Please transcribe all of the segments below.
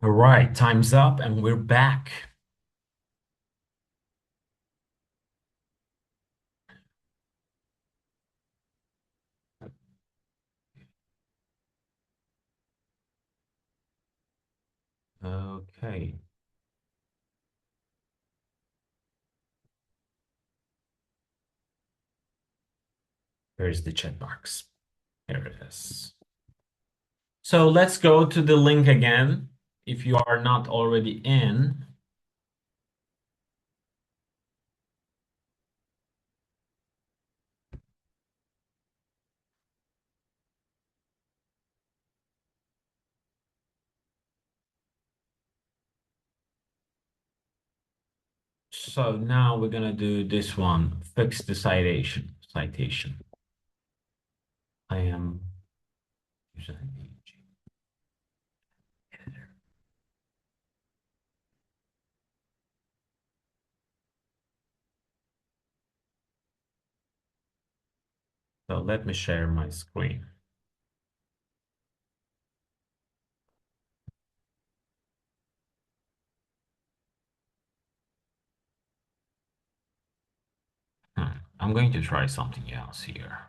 All right, time's up and we're back. Okay, here's the chat box. Here it is. So let's go to the link again. If you are not already in, so now we're gonna do this one, fix the citation. I am using editor. So let me share my screen. I'm going to try something else here.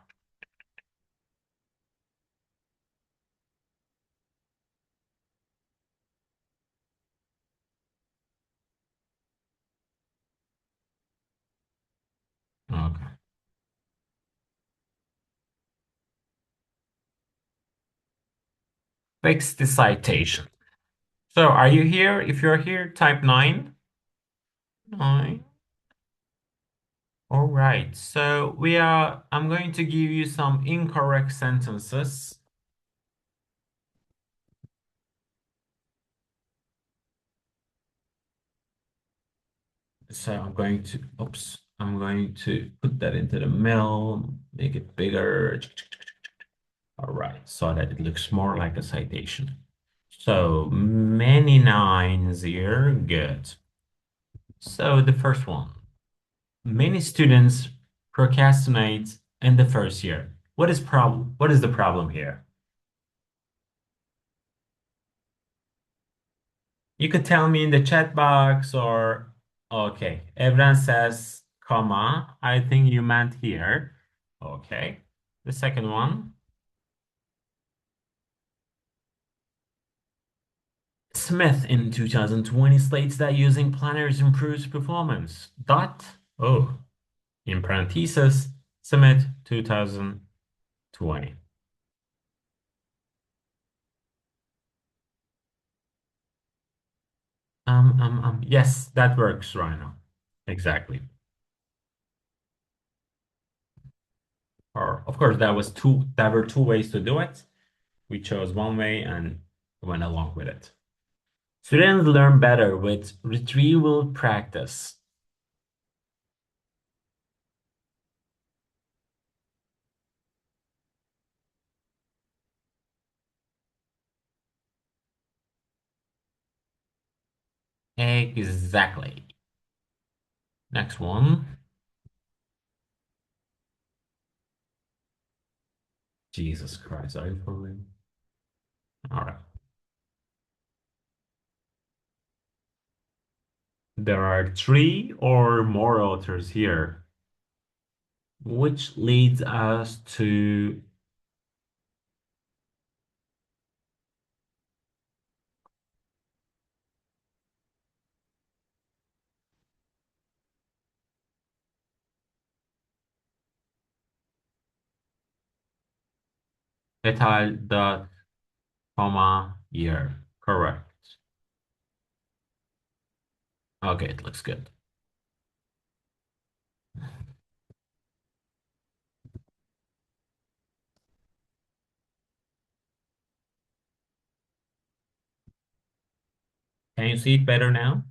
Okay. Fix the citation. So are you here? If you're here, type 9. 9. All right. So I'm going to give you some incorrect sentences. So I'm going to put that into the middle, make it bigger. All right. So that it looks more like a citation. So many nines here. Good. So the first one, many students procrastinate in the first year. What is the problem here? You could tell me in the chat box or okay. Evren says, comma. I think you meant here. Okay. The second one. Smith in 2020 states that using planners improves performance. Dot. Oh, in parentheses, Smith 2020. Yes, that works, Rhino. Exactly. Or of course, there were two ways to do it. We chose one way and went along with it. Students learn better with retrieval practice. Exactly. Next one. Jesus Christ, are you for real? All right. There are three or more authors here, which leads us to etal dot comma year. Correct. Okay, it looks good. Can you see it better now?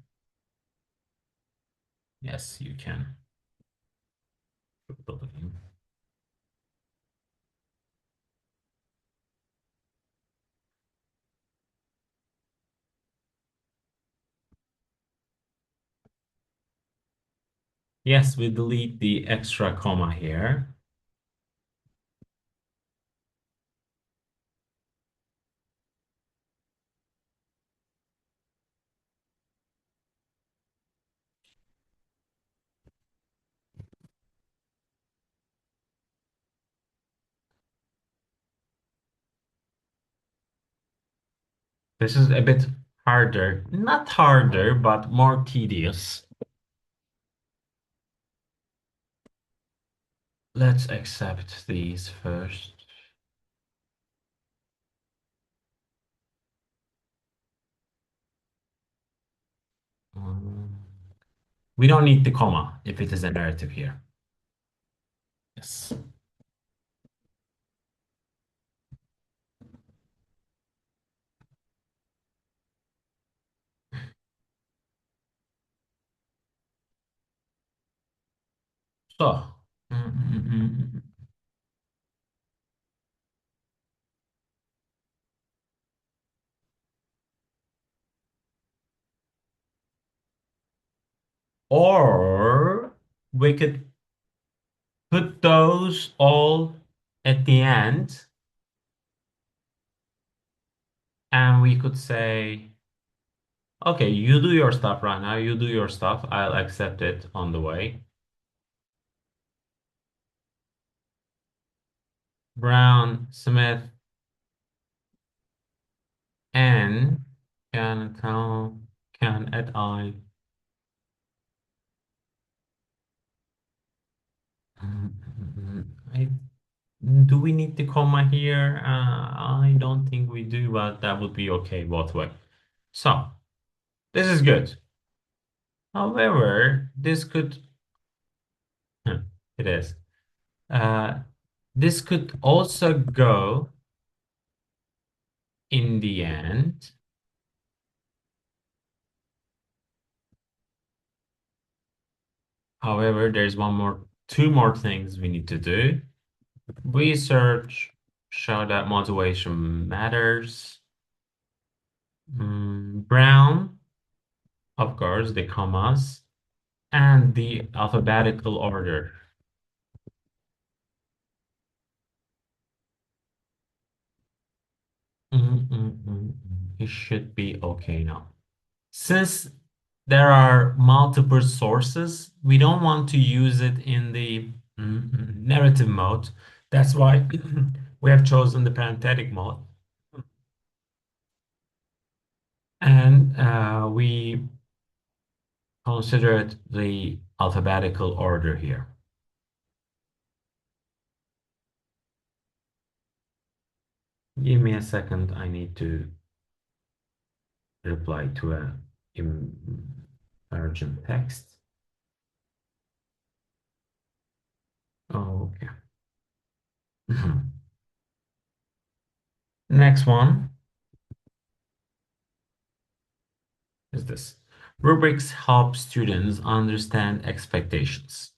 Yes, you can. Yes, we delete the extra comma here. This is a bit harder. Not harder, but more tedious. Let's accept these first. Um, we don't need the comma if it is a narrative here. Yes. So, mm, mm, mm, mm. Or we could put those all at the end, and we could say, okay, you do your stuff right now. You do your stuff. I'll accept it on the way. Brown, Smith, and can et al. I, do we need the comma here? I don't think we do, but that would be okay both way. So this is good. However, this could, it is. Uh, this could also go in the end. However, there's two more things we need to do. Research show that motivation matters. Brown, of course, the commas, and the alphabetical order. It should be okay now. Since there are multiple sources, we don't want to use it in the narrative mode. That's why we have chosen the parenthetic mode. And we considered the alphabetical order here. Give me a second. I need to reply to a urgent text. Oh, okay. Next one is this. Rubrics help students understand expectations.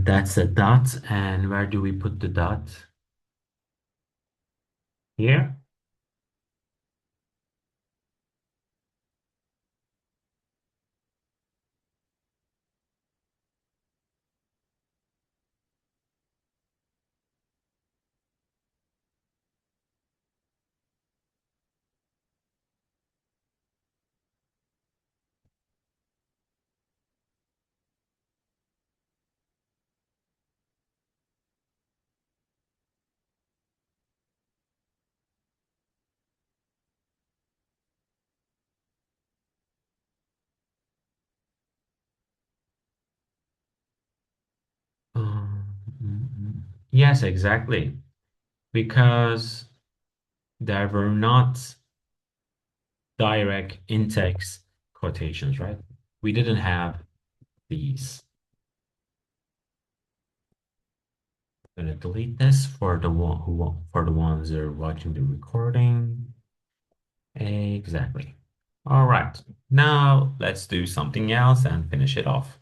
That's a dot. And where do we put the dot? Here. Yes, exactly. Because there were not direct in-text quotations, right? We didn't have these. I'm gonna delete this for the for the ones that are watching the recording. Exactly. All right. Now let's do something else and finish it off.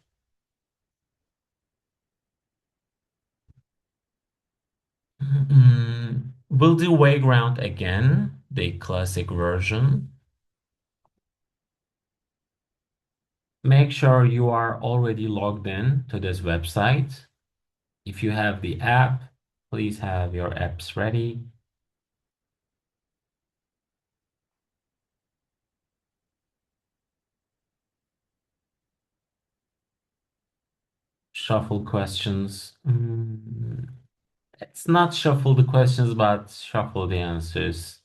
We'll do Wayground again, the classic version. Make sure you are already logged in to this website. If you have the app, please have your apps ready. shuffle questions. Let's not shuffle the questions, but shuffle the answers.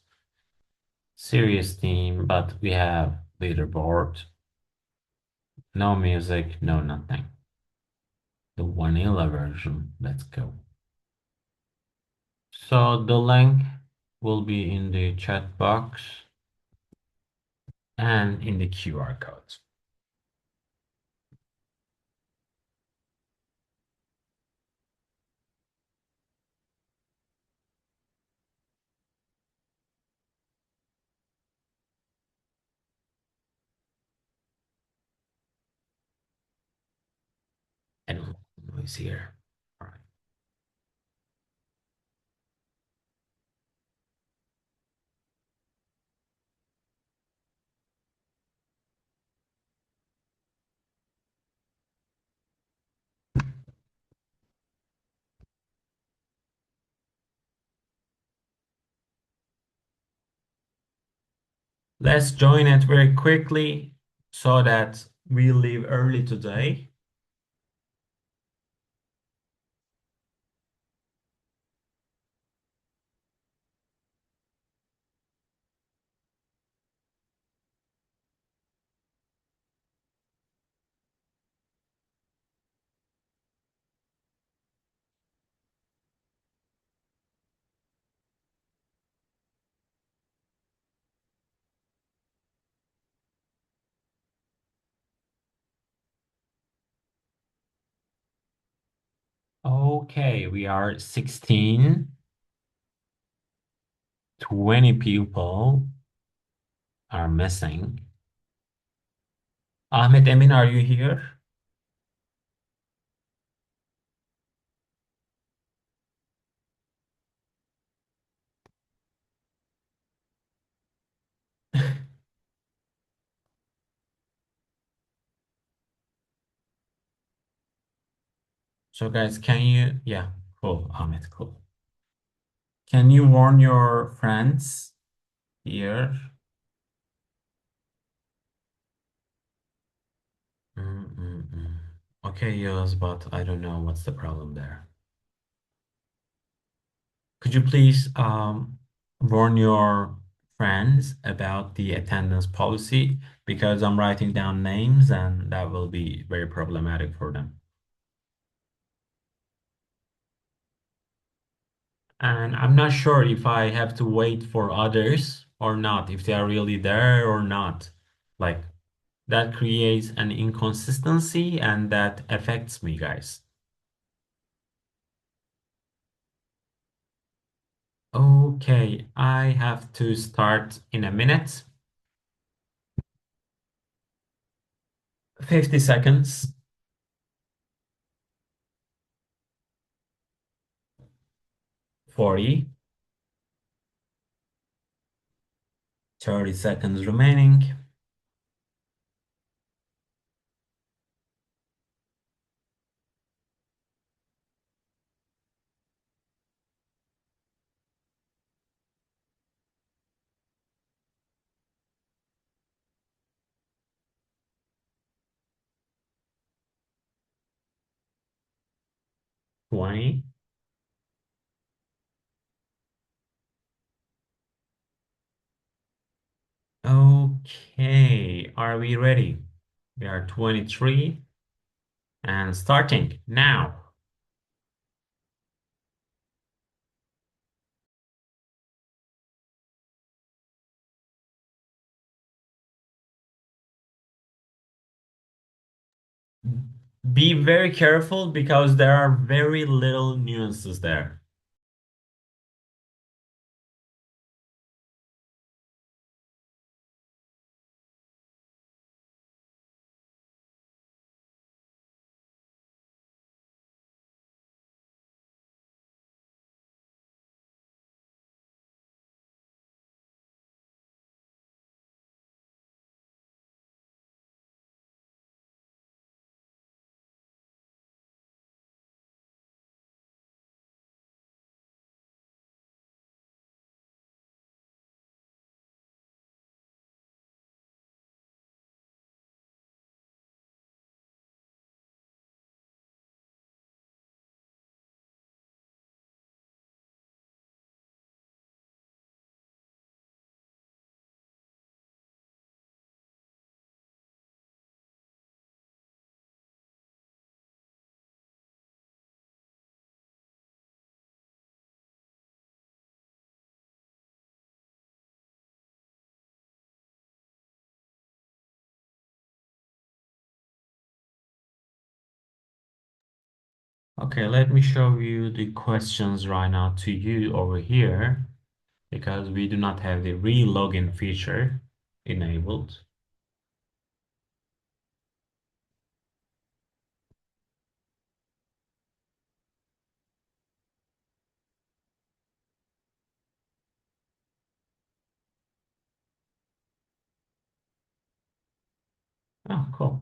Serious theme, but we have leaderboard. No music, no nothing. The vanilla version. Let's go. So the link will be in the chat box and in the QR code. And noise here. All right. Let's join it very quickly so that we leave early today. Okay, we are 16, 20 people are missing. Ahmed Emin, are you here? So guys, can you, yeah, cool, Ahmed, cool. Can you warn your friends here? Okay, yes, but I don't know what's the problem there. Could you please warn your friends about the attendance policy because I'm writing down names and that will be very problematic for them. And I'm not sure if I have to wait for others or not, if they are really there or not. Like that creates an inconsistency and that affects me, guys. Okay, I have to start in a minute. 50 seconds, 40, 30 seconds remaining, 20. Okay, are we ready? We are 23 and starting now. Be very careful because there are very little nuances there. Okay, let me show you the questions right now to you over here because we do not have the re-login feature enabled. Oh, cool.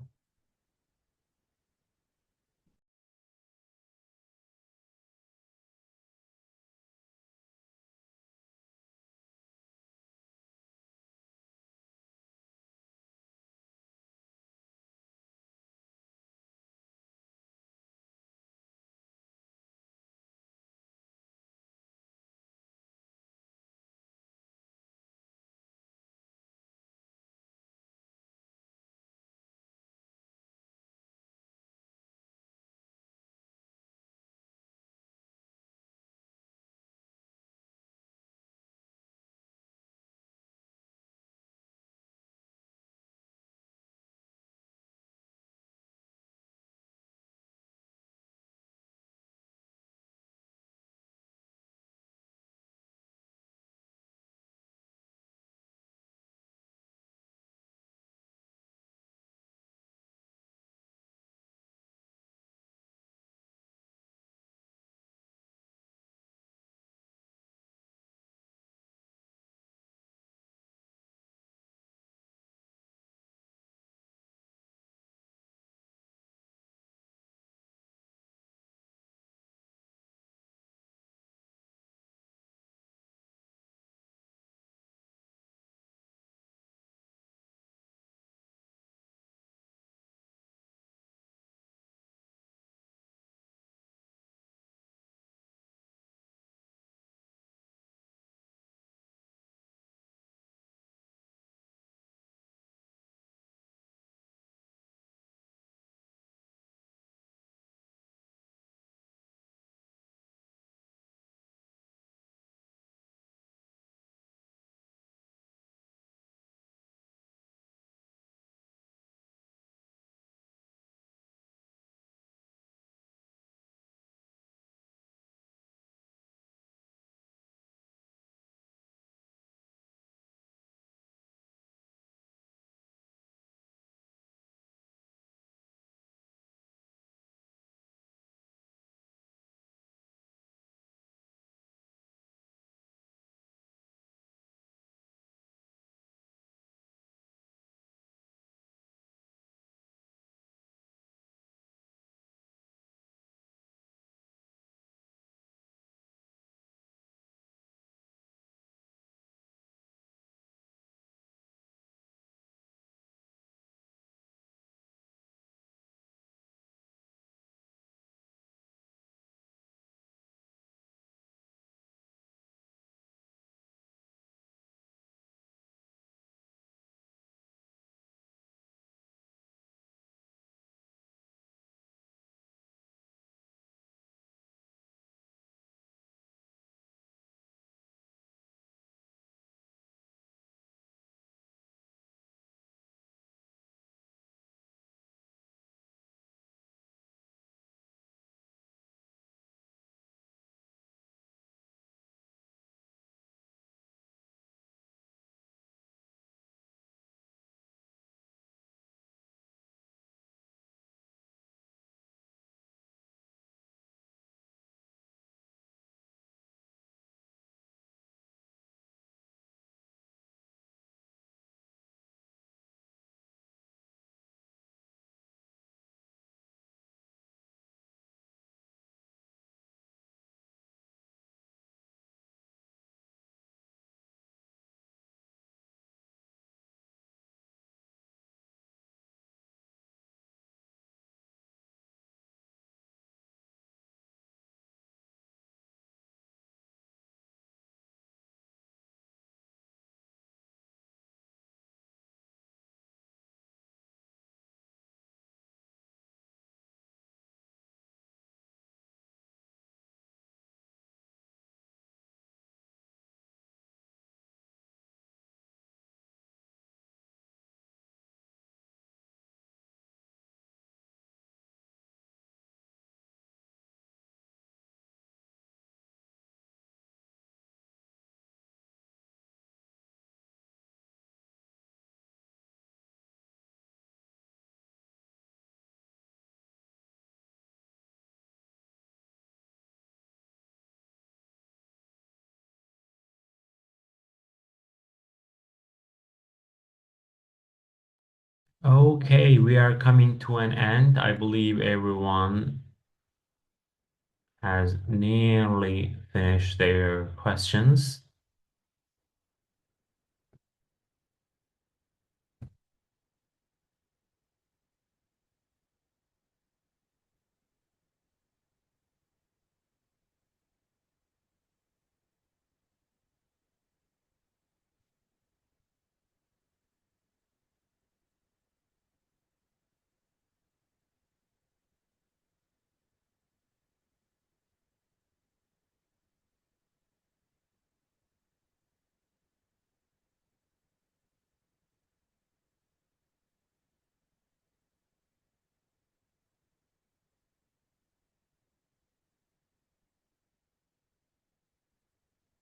Okay, we are coming to an end. I believe everyone has nearly finished their questions.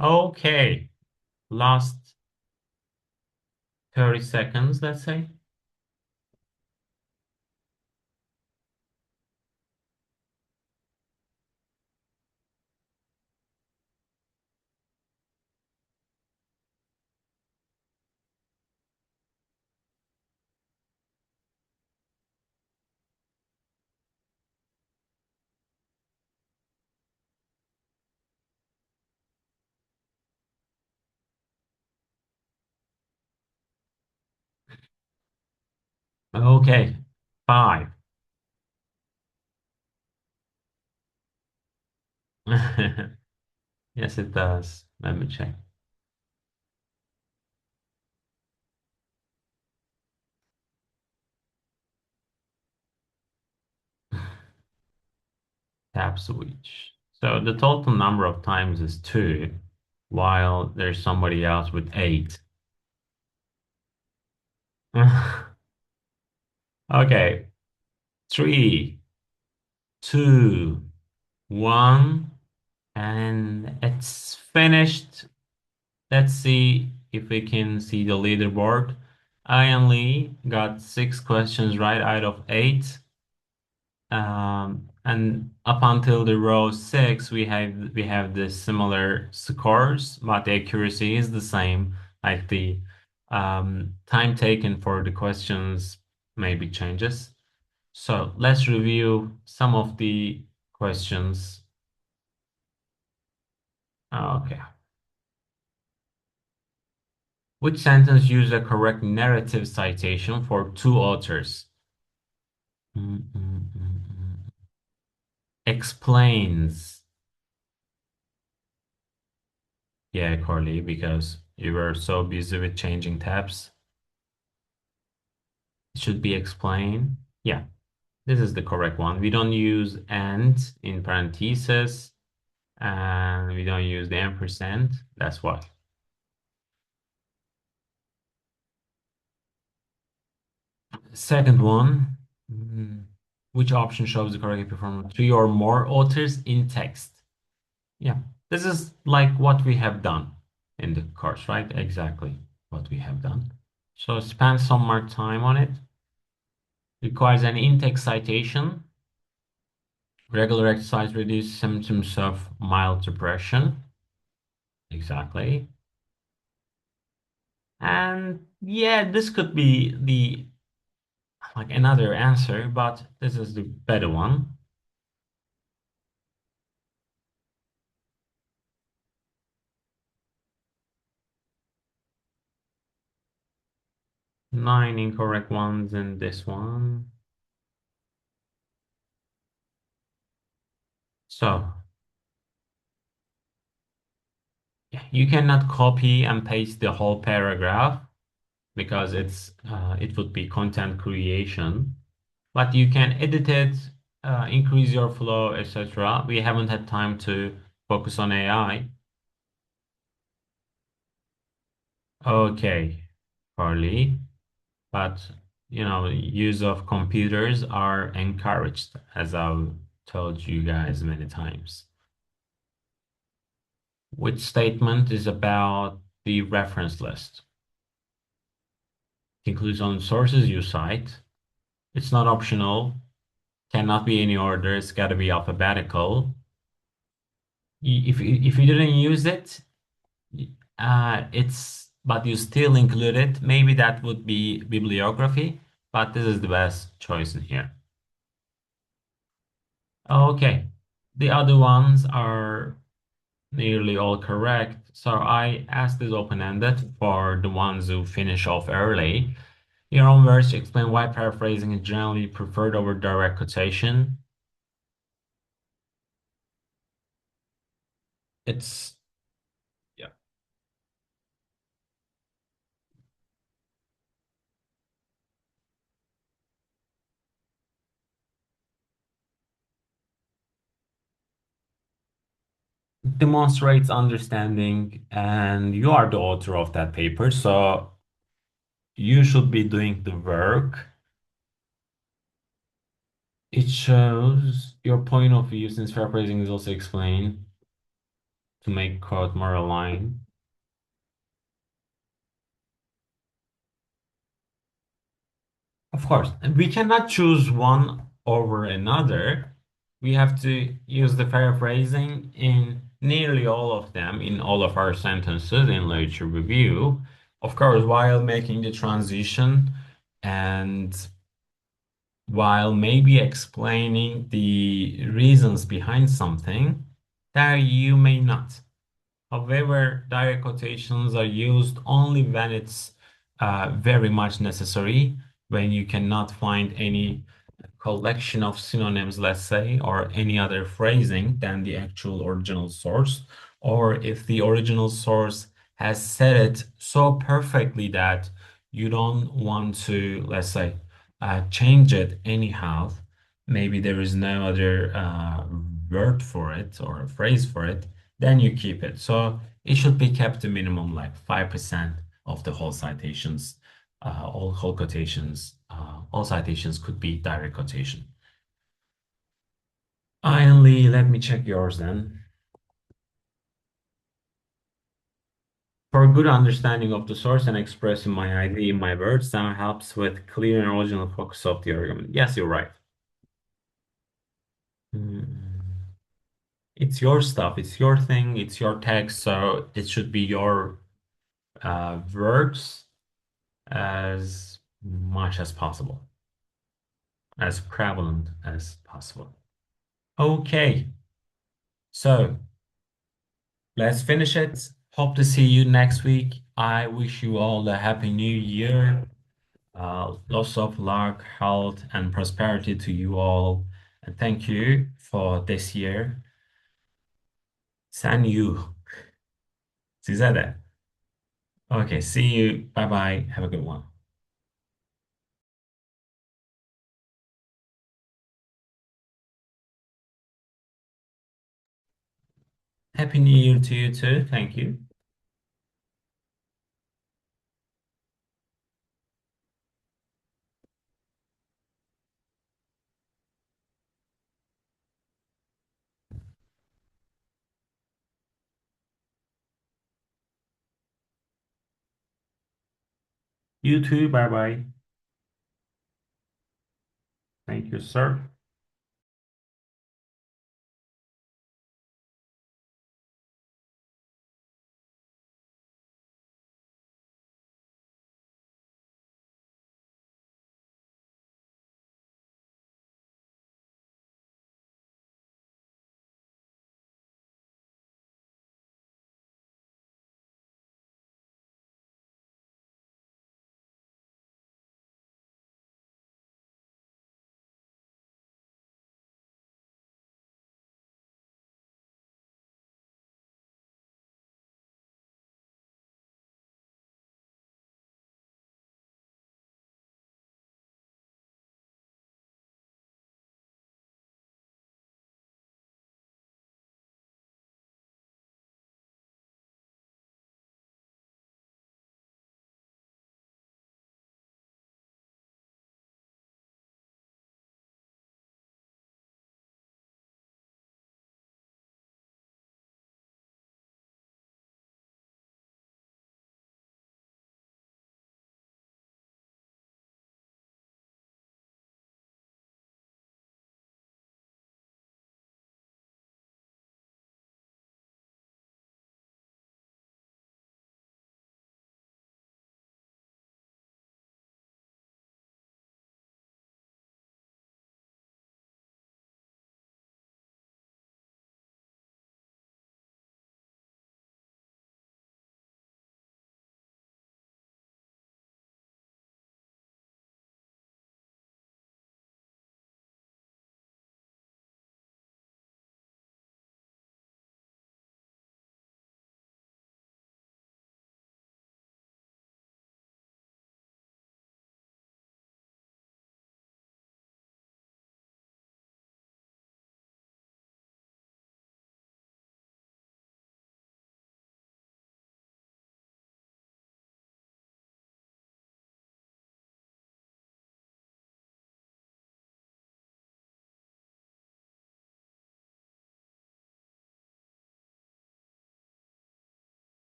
Okay, last 30 seconds, let's say. Okay, five. Yes, it does. Let me check. Tab switch. So the total number of times is two, while there's somebody else with eight. Okay, three, two, one, and it's finished. Let's see if we can see the leaderboard. I only got six questions right out of eight. And up until the row six, we have the similar scores, but the accuracy is the same. Like the time taken for the questions maybe changes. So let's review some of the questions. Okay. Which sentence used a correct narrative citation for two authors? Mm. Explains. Yeah, Carly, because you were so busy with changing tabs. It should be explained. Yeah, this is the correct one. We don't use and in parentheses, and we don't use the ampersand. That's why. Second one, mm, which option shows the correct performance? Three or more authors in text. Yeah, this is like what we have done in the course, right? Exactly what we have done. So spend some more time on it. Requires an in-text citation. Regular exercise reduces symptoms of mild depression. Exactly. And yeah, this could be the like another answer, but this is the better one. Nine incorrect ones in this one. So yeah, you cannot copy and paste the whole paragraph because it would be content creation. But you can edit it, increase your flow, etc. We haven't had time to focus on AI. Okay, Carly, but use of computers are encouraged, as I've told you guys many times. Which statement is about the reference list? Includes only sources you cite. It's not optional. Cannot be any order. It's got to be alphabetical. If you didn't use it, it's but you still include it. Maybe that would be bibliography. but this is the best choice in here. Okay, the other ones are nearly all correct. So I asked this open-ended for the ones who finish off early. Your own words explain why paraphrasing is generally preferred over direct quotation. It's yeah. Demonstrates understanding, and you are the author of that paper, so you should be doing the work. It shows your point of view since paraphrasing is also explained to make quote more aligned. Of course, we cannot choose one over another. We have to use the paraphrasing in nearly all of them, in all of our sentences in literature review. Of course, while making the transition and while maybe explaining the reasons behind something that you may not. However, direct quotations are used only when it's very much necessary, when you cannot find any collection of synonyms, let's say, or any other phrasing than the actual original source, or if the original source has said it so perfectly that you don't want to, let's say, change it anyhow. Maybe there is no other word for it or a phrase for it, then you keep it. So it should be kept to minimum like 5% of the whole citations, all whole quotations, all citations could be direct quotation. Finally, let me check yours then. For a good understanding of the source and expressing my idea in my words, that helps with clear and original focus of the argument. Yes, you're right. Mm, It's your stuff, it's your thing, it's your text, so it should be your words as much as possible, as prevalent as possible. Okay, so let's finish it. Hope to see you next week. I wish you all a happy new year. Lots of luck, health, and prosperity to you all. And thank you for this year. San you. Size de. Okay, see you. Bye bye. Have a good one. Happy New Year to you too. Thank you. You too. Bye bye. Thank you, sir.